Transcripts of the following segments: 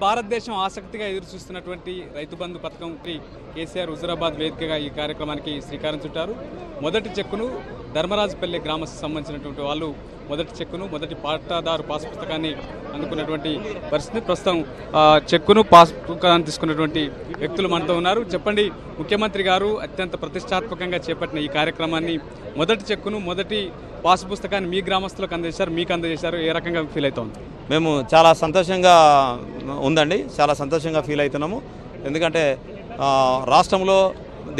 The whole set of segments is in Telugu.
భారతదేశం ఆసక్తిగా ఎదురు చూస్తున్నటువంటి రైతు బంధు పథకం కేసీఆర్ హుజూరాబాద్ వేదికగా ఈ కార్యక్రమానికి శ్రీకారం చుట్టారు. మొదటి చెక్కును ధర్మరాజుపల్లి గ్రామస్తులకు సంబంధించినటువంటి వాళ్ళు మొదటి చెక్కును మొదటి పట్టాదారు పాస్ పుస్తకాన్ని అందుకున్నటువంటి పరిస్థితి. ప్రస్తుతం చెక్కును పాస్ పుస్తకాన్ని తీసుకున్నటువంటి వ్యక్తులు మనతో ఉన్నారు. చెప్పండి, ముఖ్యమంత్రి గారు అత్యంత ప్రతిష్టాత్మకంగా చేపట్టిన ఈ కార్యక్రమాన్ని మొదటి చెక్కును మొదటి పాస్ పుస్తకాన్ని మీ గ్రామస్తులకు అందజేశారు, మీకు అందజేశారు. ఏ రకంగా ఫీల్ అవుతుంది? మేము చాలా సంతోషంగా ఉందండి, చాలా సంతోషంగా ఫీల్ అవుతున్నాము. ఎందుకంటే రాష్ట్రంలో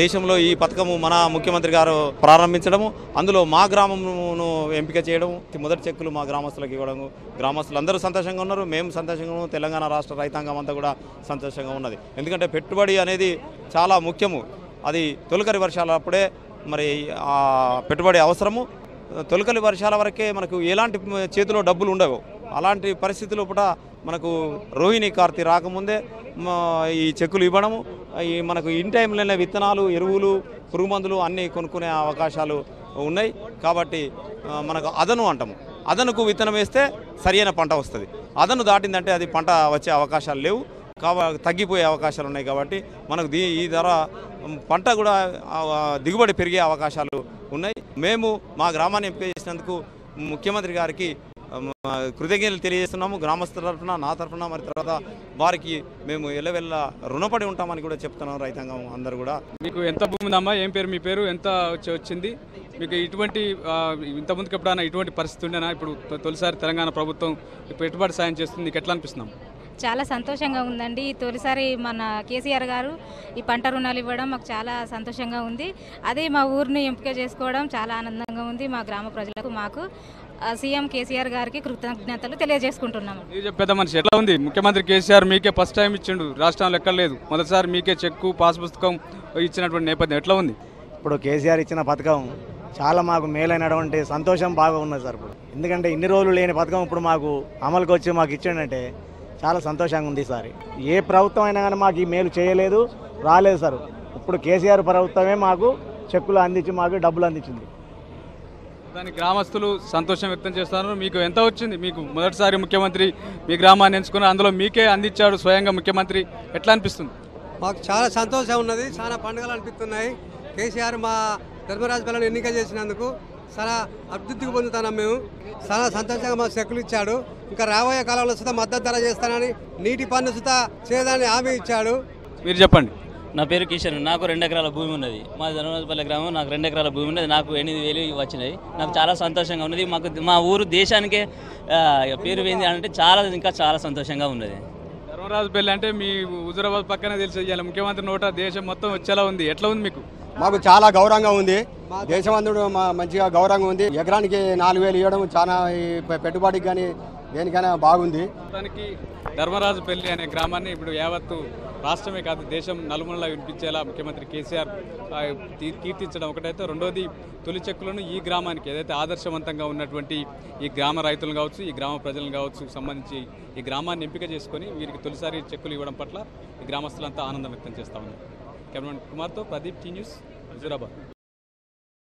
దేశంలో ఈ పథకము మన ముఖ్యమంత్రి గారు ప్రారంభించడము, అందులో మా గ్రామమును ఎంపిక చేయడం, మొదటి చెక్కులు మా గ్రామస్తులకు ఇవ్వడము, గ్రామస్తులు అందరూ సంతోషంగా ఉన్నారు. మేము సంతోషంగా ఉన్నాము. తెలంగాణ రాష్ట్ర రైతాంగం అంతా కూడా సంతోషంగా ఉన్నది. ఎందుకంటే పెట్టుబడి అనేది చాలా ముఖ్యము. అది తొలకరి వర్షాలు అప్పుడే మరి ఆ పెట్టుబడి అవసరము. తొలకరి వర్షాల వరకే మనకు ఎలాంటి చేతిలో డబ్బులు ఉండవు. అలాంటి పరిస్థితుల్లో పూట మనకు రోహిణి కార్తీ రాకముందే ఈ చెక్కులు ఇవ్వడము, ఈ మనకు ఇన్ టైంలోనే విత్తనాలు, ఎరువులు, పురుగు మందులు అన్నీ కొనుక్కునే అవకాశాలు ఉన్నాయి. కాబట్టి మనకు అదను అంటాము, అదనుకు విత్తనం వేస్తే సరైన పంట వస్తుంది. అదను దాటిందంటే అది పంట వచ్చే అవకాశాలు లేవు, తగ్గిపోయే అవకాశాలు ఉన్నాయి. కాబట్టి మనకు ఈ ధర పంట కూడా దిగుబడి పెరిగే అవకాశాలు ఉన్నాయి. మేము మా గ్రామాన్ని ఎంపిక చేసినందుకు ముఖ్యమంత్రి గారికి కృతజ్ఞతలు తెలియజేస్తున్నాము. గ్రామస్తుల తరఫున, నా తరఫున, మరి తర్వాత వారికి మేము ఎల్లవెల్ల రుణపడి ఉంటామని కూడా చెప్తున్నాం. రైతాంగం అందరూ కూడా. మీకు ఎంత భూమి ఉందమ్మా? ఏం పేరు? మీ పేరు ఎంత వచ్చింది మీకు? ఇటువంటి ఇంతకుముందుకు ఎప్పుడైనా ఇటువంటి పరిస్థితి ఉండేనా? ఇప్పుడు తొలిసారి తెలంగాణ ప్రభుత్వం పెట్టుబడి సాయం చేస్తుంది, నీకు ఎట్లా అనిపిస్తున్నాం? చాలా సంతోషంగా ఉందండి. తొలిసారి మన కేసీఆర్ గారు ఈ పంట రుణాలు ఇవ్వడం మాకు చాలా సంతోషంగా ఉంది. అదే మా ఊరిని ఎంపిక చేసుకోవడం చాలా ఆనందంగా ఉంది. మా గ్రామ ప్రజలకు, మాకు సీఎం కేసీఆర్ గారికి కృతజ్ఞతలు తెలియజేసుకుంటున్నాము. పెద్ద మనిషి ఎట్లా ఉంది? ముఖ్యమంత్రి కేసీఆర్ మీకే ఫస్ట్ టైం ఇచ్చిండు, రాష్ట్రంలో ఎక్కడ లేదు. మొదటిసారి మీకే చెక్కు పాస్ పుస్తకం ఇచ్చినటువంటి నేపథ్యం ఎట్లా ఉంది? ఇప్పుడు కేసీఆర్ ఇచ్చిన పథకం చాలా మాకు మేలైనటువంటి సంతోషం బాగా ఉన్నది సార్. ఇప్పుడు ఎందుకంటే ఇన్ని రోజులు లేని పథకం ఇప్పుడు మాకు అమలుకి వచ్చి మాకు ఇచ్చిండంటే చాలా సంతోషంగా ఉంది సార్. ఏ ప్రభుత్వం అయినా కానీ మాకు ఈ మేలు చేయలేదు, రాలేదు సార్. ఇప్పుడు కేసీఆర్ ప్రభుత్వమే మాకు చెక్కులు అందించి మాకు డబ్బులు అందించింది. దానికి గ్రామస్తులు సంతోషం వ్యక్తం చేస్తున్నారు. మీకు ఎంత వచ్చింది? మీకు మొదటిసారి ముఖ్యమంత్రి మీ గ్రామాన్ని ఎంచుకున్నారు, అందులో మీకే అందించాడు స్వయంగా ముఖ్యమంత్రి. ఎట్లా అనిపిస్తుంది? మాకు చాలా సంతోషం ఉన్నది, చాలా పండుగలు అనిపిస్తున్నాయి. కేసీఆర్ మా ధర్మరాజుపల్లిని ఎన్నిక చేసినందుకు చాలా అభివృద్ధికి పొందుతున్నాం. మేము చాలా సంతోషంగా మా చెక్కులు ఇచ్చాడు. ఇంకా రాబోయే కాలంలో సుతా మద్దతు ధర చేస్తానని, నీటి పన్ను సుతా చేయదాన్ని హామీ ఇచ్చాడు. మీరు చెప్పండి. నా పేరు కిషన్. నాకు 2 ఎకరాల భూమి ఉన్నది. మా ధర్మరాజుపల్లి గ్రామం, నాకు 2 ఎకరాల భూమి ఉన్నది. నాకు 8,000 వచ్చినాయి. నాకు చాలా సంతోషంగా ఉన్నది. మాకు మా ఊరు దేశానికే పేరు పోయింది అంటే ఇంకా చాలా సంతోషంగా ఉన్నది. ధర్మరాజుపల్లి అంటే మీ హుజూరాబాద్ పక్కనే తెలిసి ఇవాళ ముఖ్యమంత్రి నోట దేశం మొత్తం వచ్చేలా ఉంది. ఎట్లా ఉంది మీకు? మాకు చాలా గౌరవంగా ఉంది. దేశమంతుడు మంచిగా గౌరవంగా ఉంది. ఎకరానికి 4,000 ఇవ్వడం చాలా పెట్టుబడికి కానీ దేనికైనా బాగుంది. దానికి ధర్మరాజుపల్లి అనే గ్రామాన్ని ఇప్పుడు యావత్తు రాష్ట్రమే కాదు దేశం నలుమూలలా వినిపించేలా ముఖ్యమంత్రి కేసీఆర్ కీర్తించడం ఒకటైతే, రెండోది తొలి చెక్కులను ఈ గ్రామానికి ఏదైతే ఆదర్శవంతంగా ఉన్నటువంటి ఈ గ్రామ రైతులను కావచ్చు, ఈ గ్రామ ప్రజలను కావచ్చు సంబంధించి ఈ గ్రామాన్ని ఎంపిక చేసుకొని వీరికి తొలిసారి చెక్కులు ఇవ్వడం పట్ల ఈ గ్రామస్తులంతా ఆనందం వ్యక్తం చేస్తూ ఉన్నారు. కెమెరామెన్ కుమార్తో ప్రదీప్, టీ న్యూస్, హుజూరాబాద్.